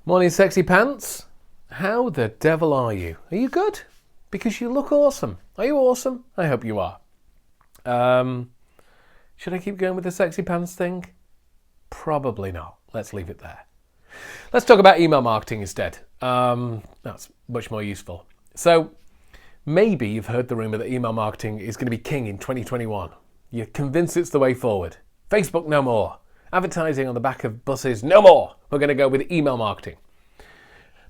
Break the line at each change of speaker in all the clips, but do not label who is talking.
Morning, sexy pants. How the devil are you? Are you good? Because you look awesome. Are you awesome? I hope you are. Should I keep going with the sexy pants thing? Probably not. Let's leave it there. Let's talk about email marketing instead. That's much more useful. So maybe you've heard the rumor that email marketing is going to be king in 2021. You're convinced it's the way forward. Facebook, no more. Advertising on the back of buses, no more. We're going to go with email marketing.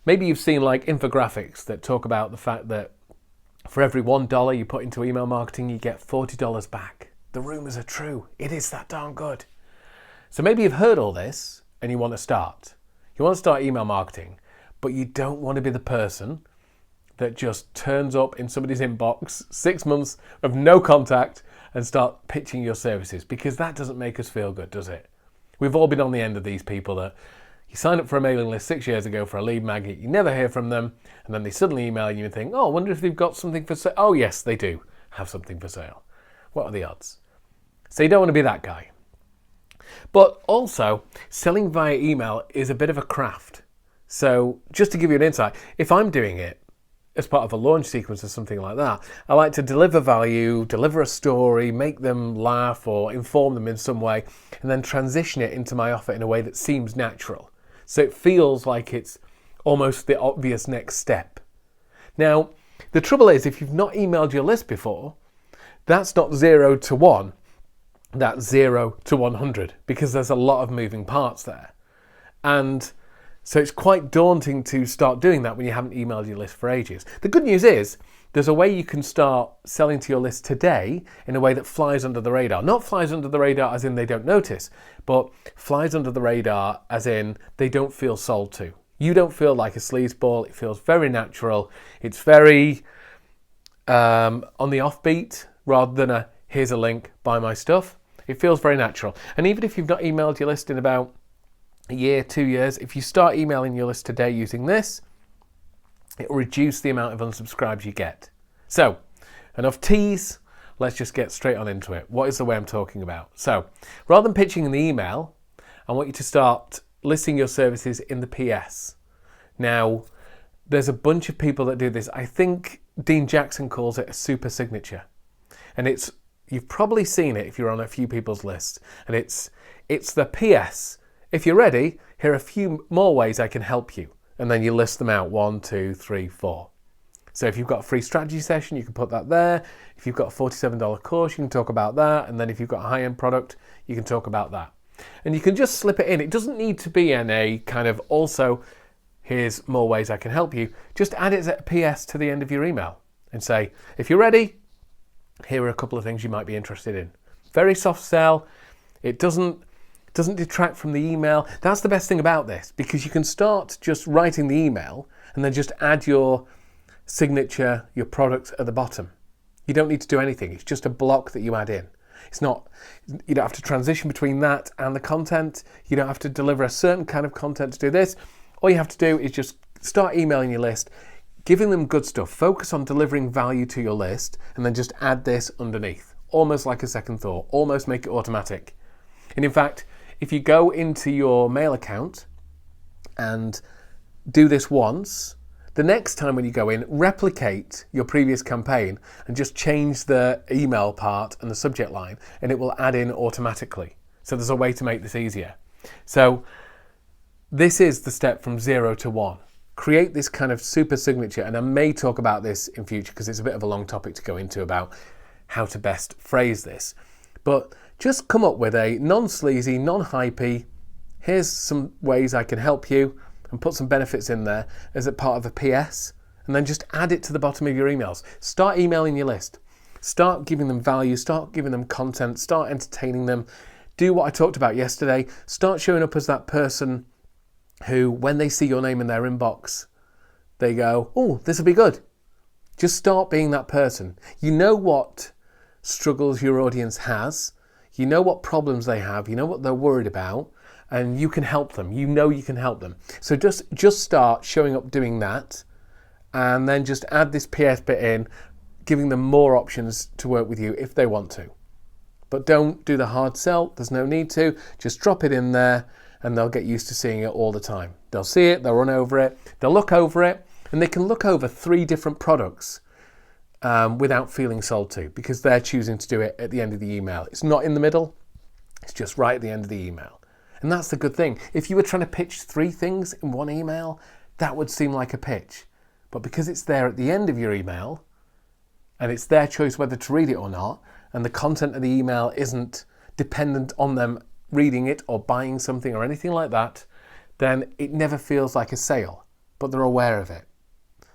Maybe you've seen like infographics that talk about the fact that for every $1 you put into email marketing, you get $40 back. The rumors are true. It is that darn good. So maybe you've heard all this and you want to start. You want to start email marketing, but you don't want to be the person that just turns up in somebody's inbox 6 months of no contact and start pitching your services, because that doesn't make us feel good, does it? We've all been on the end of these people that you sign up for a mailing list 6 years ago for a lead magnet, you never hear from them, and then they suddenly email you and think, oh, I wonder if they've got something for sale. Oh yes, they do have something for sale. What are the odds? So you don't want to be that guy. But also, selling via email is a bit of a craft. So just to give you an insight, if I'm doing it as part of a launch sequence or something like that, I like to deliver value, deliver a story, make them laugh or inform them in some way, and then transition it into my offer in a way that seems natural. So it feels like it's almost the obvious next step. Now, the trouble is, if you've not emailed your list before, that's not 0 to 1, that's 0 to 100, because there's a lot of moving parts there. And so it's quite daunting to start doing that when you haven't emailed your list for ages. The good news is there's a way you can start selling to your list today in a way that flies under the radar. Not flies under the radar as in they don't notice, but flies under the radar as in they don't feel sold to. You don't feel like a sleazeball. It feels very natural. It's very on the offbeat rather than a here's a link, buy my stuff. It feels very natural. And even if you've not emailed your list in about a year, 2 years, if you start emailing your list today using this, it will reduce the amount of unsubscribes you get. So, enough tease, let's just get straight on into it. What is the way I'm talking about? So, rather than pitching in the email, I want you to start listing your services in the PS. Now, there's a bunch of people that do this. I think Dean Jackson calls it a super signature. And you've probably seen it if you're on a few people's lists. And it's the PS. If you're ready, here are a few more ways I can help you. And then you list them out, 1, 2, 3, 4. So if you've got a free strategy session, you can put that there. If you've got a $47 course, you can talk about that. And then if you've got a high-end product, you can talk about that. And you can just slip it in. It doesn't need to be in a kind of also, here's more ways I can help you. Just add it as a PS to the end of your email and say, if you're ready, here are a couple of things you might be interested in. Very soft sell. It doesn't detract from the email. That's the best thing about this, because you can start just writing the email and then just add your signature, your product at the bottom. You don't need to do anything. It's just a block that you add in. It's not, you don't have to transition between that and the content. You don't have to deliver a certain kind of content to do this. All you have to do is just start emailing your list, giving them good stuff. Focus on delivering value to your list and then just add this underneath. Almost like a second thought. Almost make it automatic. And in fact, if you go into your mail account and do this once, the next time when you go in, replicate your previous campaign and just change the email part and the subject line, and it will add in automatically. So there's a way to make this easier. So this is the step from 0 to 1. Create this kind of super signature, and I may talk about this in future because it's a bit of a long topic to go into about how to best phrase this. But just come up with a non-sleazy, non-hypey, here's some ways I can help you, and put some benefits in there as a part of a PS, and then just add it to the bottom of your emails. Start emailing your list. Start giving them value, start giving them content, start entertaining them. Do what I talked about yesterday. Start showing up as that person who, when they see your name in their inbox, they go, oh, this will be good. Just start being that person. You know what struggles your audience has. You know what problems they have, you know what they're worried about, and you can help them. You know you can help them. So just start showing up doing that, and then just add this PS bit in, giving them more options to work with you if they want to. But don't do the hard sell, there's no need to. Just drop it in there and they'll get used to seeing it all the time. They'll see it, they'll run over it, they'll look over it, and they can look over 3 different products without feeling sold to, because they're choosing to do it at the end of the email. It's not in the middle, it's just right at the end of the email. And that's the good thing. If you were trying to pitch 3 things in one email, that would seem like a pitch. But because it's there at the end of your email, and it's their choice whether to read it or not, and the content of the email isn't dependent on them reading it or buying something or anything like that, then it never feels like a sale, but they're aware of it.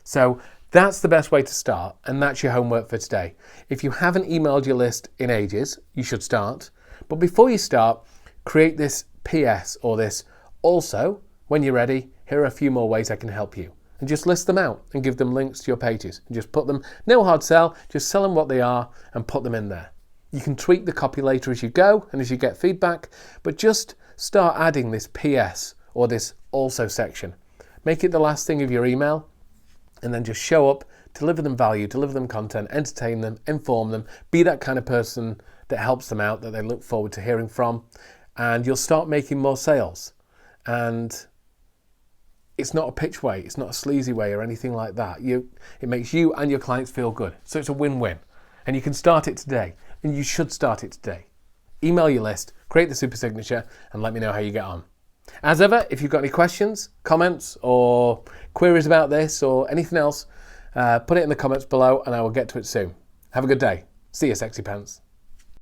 So that's the best way to start, and that's your homework for today. If you haven't emailed your list in ages, you should start. But before you start, create this PS or this also. When you're ready, here are a few more ways I can help you. And just list them out and give them links to your pages. And just put them, no hard sell, just sell them what they are and put them in there. You can tweak the copy later as you go and as you get feedback, but just start adding this PS or this also section. Make it the last thing of your email, and then just show up, deliver them value, deliver them content, entertain them, inform them, be that kind of person that helps them out, that they look forward to hearing from, and you'll start making more sales. And it's not a pitch way, it's not a sleazy way or anything like that. It makes you and your clients feel good. So it's a win-win. And you can start it today, and you should start it today. Email your list, create the super signature, and let me know how you get on. As ever, if you've got any questions, comments, or queries about this or anything else, put it in the comments below and I will get to it soon. Have a good day. See you, Sexy Pants.